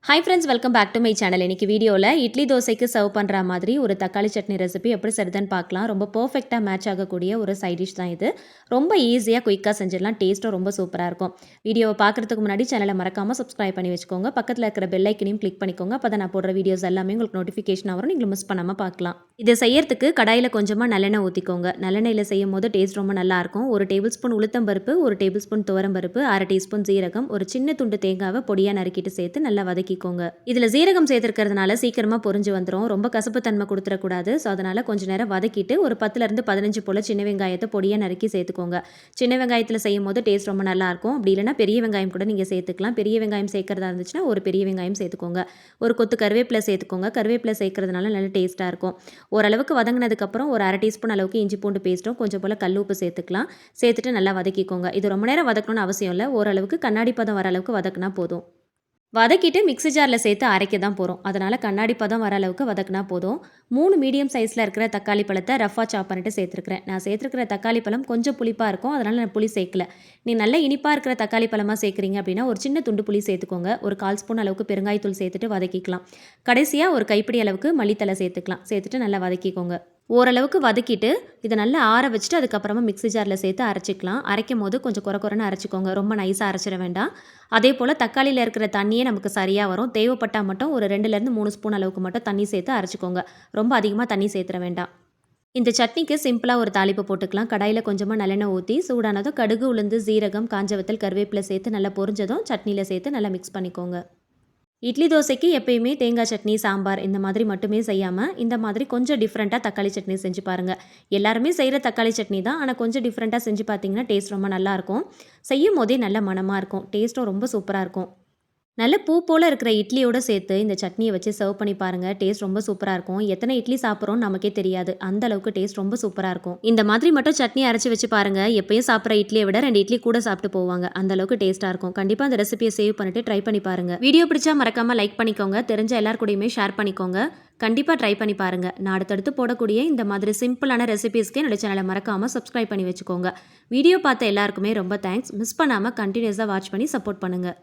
Hi friends, welcome back to my channel. இன்றைக்கி வீடியோவில் இட்லி தோசைக்கு சர்வ் பண்ணுற மாதிரி ஒரு தக்காளி சட்னி ரெசிபி எப்படி செய்யுதுன்னு பார்க்கலாம். ரொம்ப பர்ஃபெக்டாக மேட்ச் ஆகக்கூடிய ஒரு சைட் டிஷ் தான் இது. ரொம்ப ஈஸியாக குயிக்காக செஞ்சிடலாம். டேஸ்ட்டும் ரொம்ப சூப்பராக இருக்கும். வீடியோவை பார்க்குறதுக்கு முன்னாடி சேனலை மறக்காமல் சப்ஸ்கிரைப் பண்ணி வச்சுக்கோங்க. பக்கத்தில் இருக்கிற பெல் ஐக்கனையும் கிளிக் பண்ணிக்கோங்க. அப்போ தான் நான் போடுற வீடியோஸ் எல்லாமே உங்களுக்கு நோட்டிஃபிகேஷன் வரும். நீங்கள் மிஸ் பண்ணாமல் பார்க்கலாம். இதை செய்யறதுக்கு கடாயில் கொஞ்சமாக நல்லெண்ணெய் ஊற்றிக்கோங்க. நல்லெண்ணெயில் செய்யும் போது டேஸ்ட் ரொம்ப நல்லாயிருக்கும். ஒரு டேபிள் ஸ்பூன் உளுத்தம்பருப்பு, ஒரு டேபிள் ஸ்பூன் துவரம்பருப்பு, அரை டீஸ்பூன் ஜீரகம், ஒரு சின்ன துண்டு தேங்காவை பொடியாக நறுக்கிட்டு சேர்த்து நல்லா வதக்கிக்கோங்க. இதில் ஜீரகம் சேர்த்துருக்கிறதுனால சீக்கிரமாக பொரிஞ்சு வந்துடும். ரொம்ப கசப்பு தன்மை கொடுத்துடக்கூடாது. ஸோ அதனால் கொஞ்சம் நேரம் வதக்கிட்டு ஒரு 10லேருந்து 15 போல் சின்ன வெங்காயத்தை பொடியாக நறுக்கி சேர்த்துக்கோங்க. சின்ன வெங்காயத்தில் செய்யும் போது டேஸ்ட் ரொம்ப நல்லாயிருக்கும். அப்படி இல்லைனா பெரிய வெங்காயம் கூட நீங்கள் சேர்த்துக்கலாம். பெரிய வெங்காயம் சேர்க்கறதா இருந்துச்சுன்னா ஒரு பெரிய வெங்காயம் சேர்த்துக்கோங்க. ஒரு கொத்து கருவேப்பிலை சேர்த்துக்கோங்க. கருவேப்பிலை சேர்க்கறதுனால நல்ல டேஸ்ட்டாக இருக்கும். ஓரளவுக்கு வதங்கினதுக்கப்புறம் ஒரு அரை டீஸ்பூன் அளவுக்கு இஞ்சி பூண்டு பேஸ்ட்டும் கொஞ்சம் போல் கல் உப்பு சேர்த்துக்கலாம். சேர்த்துட்டு நல்லா வதக்கிக்கோங்க. இது ரொம்ப நேரம் வதக்கணும்னு அவசியம் இல்லை. ஓரளவுக்கு கண்ணாடி பதம் வர அளவுக்கு வதக்கினா போதும். வதக்கிட்டு மிக்ஸி ஜாரில் சேர்த்து அரைக்க தான் போகிறோம். அதனால் கண்ணாடி பதம் வர அளவுக்கு வதக்கினா போதும். 3 மீடியம் சைஸில் இருக்கிற தக்காளி பழத்தை ரஃபாக சாப் பண்ணிட்டு சேர்த்துருக்கிறேன். நான் சேர்த்துருக்கிற தக்காளி பழம் கொஞ்சம் புளிப்பாக இருக்கும். அதனால் நான் புளி சேர்க்கல. நீ நல்ல இனிப்பாக இருக்கிற தக்காளி பழமாக சேர்க்குறீங்க அப்படின்னா ஒரு சின்ன துண்டு புளி சேர்த்துக்கோங்க. ஒரு 1/4 ஸ்பூன் அளவுக்கு பெருங்காயத்தூள் சேர்த்துட்டு வதக்கிக்கலாம். கடைசியாக ஒரு கைப்பிடி அளவுக்கு மல்லித்தலை சேர்த்துக்கலாம். சேர்த்துட்டு நல்லா வதக்கிக்கோங்க. ஓரளவுக்கு வதக்கிட்டு இதை நல்லா ஆற வச்சுட்டு அதுக்கப்புறமா மிக்ஸி ஜாரில் சேர்த்து அரைச்சிக்கலாம். அரைக்கும் போது கொஞ்சம் குறைன்னு அரைச்சிக்கோங்க. ரொம்ப நைஸாக அரைச்சிட வேண்டாம். அதே போல் தக்காளியில் இருக்கிற தண்ணியே நமக்கு சரியாக வரும். தேவைப்பட்டால் மட்டும் ஒரு 2லேருந்து 3 ஸ்பூன் அளவுக்கு மட்டும் தண்ணி சேர்த்து அரைச்சிக்கோங்க. ரொம்ப அதிகமாக தண்ணி சேர்த்துற வேண்டாம். இந்த சட்னிக்கு சிம்பிளாக ஒரு தாளிப்பு போட்டுக்கலாம். கடாயில் கொஞ்சமாக நல்லெண்ணெய் ஊற்றி சூடானதும் கடுகு, உளுந்து, ஜீரகம், காஞ்ச வத்தல், கருவேப்பிலை சேர்த்து நல்லா பொரிஞ்சதும் சட்னியில் சேர்த்து நல்லா மிக்ஸ் பண்ணிக்கோங்க. இட்லி தோசைக்கு எப்பயுமே தேங்காய் சட்னி, சாம்பார் இந்த மாதிரி மட்டுமே செய்யாமல் இந்த மாதிரி கொஞ்சம் டிஃப்ரெண்ட்டாக தக்காளி சட்னி செஞ்சு பாருங்கள். எல்லாருமே செய்கிற தக்காளி சட்னி தான், ஆனால் கொஞ்சம் டிஃப்ரெண்ட்டாக செஞ்சு பார்த்தீங்கன்னா டேஸ்ட் ரொம்ப நல்லாயிருக்கும். செய்யும் போதே நல்ல மணமாக இருக்கும். டேஸ்ட்டும் ரொம்ப சூப்பராக இருக்கும். நல்ல பூ போல் இருக்கிற இட்லியோடு சேர்த்து இந்த சட்னியை வச்சு சர்வ் பண்ணி பாருங்கள். டேஸ்ட் ரொம்ப சூப்பராக இருக்கும். எத்தனை இட்லி சாப்பிட்றோன்னு நமக்கே தெரியாது. அந்த அளவுக்கு டேஸ்ட் ரொம்ப சூப்பராக இருக்கும். இந்த மாதிரி மட்டும் சட்னி அரைச்சி வச்சு பாருங்கள். எப்பயும் சாப்பிட்ற இட்லியை விட 2 இட்லி கூட சாப்பிட்டு போவாங்க. அந்த அளவுக்கு டேஸ்ட்டாக இருக்கும். கண்டிப்பாக அந்த ரெசிபியை சேவ் பண்ணிட்டு ட்ரை பண்ணி பாருங்கள். வீடியோ பிடிச்சா மறக்காமல் லைக் பண்ணிக்கோங்க. தெரிஞ்ச எல்லார் கூடயுமே ஷேர் பண்ணிக்கோங்க. கண்டிப்பாக ட்ரை பண்ணி பாருங்கள். நான் அடுத்தடுத்து போடக்கூடிய இந்த மாதிரி சிம்பிளான ரெசிபீஸ்க்கு என்னோட சேனலை மறக்காமல் சப்ஸ்கிரைப் பண்ணி வச்சுக்கோங்க. வீடியோ பார்த்த எல்லாருக்குமே ரொம்ப தேங்க்ஸ். மிஸ் பண்ணாமல் கண்டினியூஸாக வாட்ச் பண்ணி சப்போர்ட் பண்ணுங்கள்.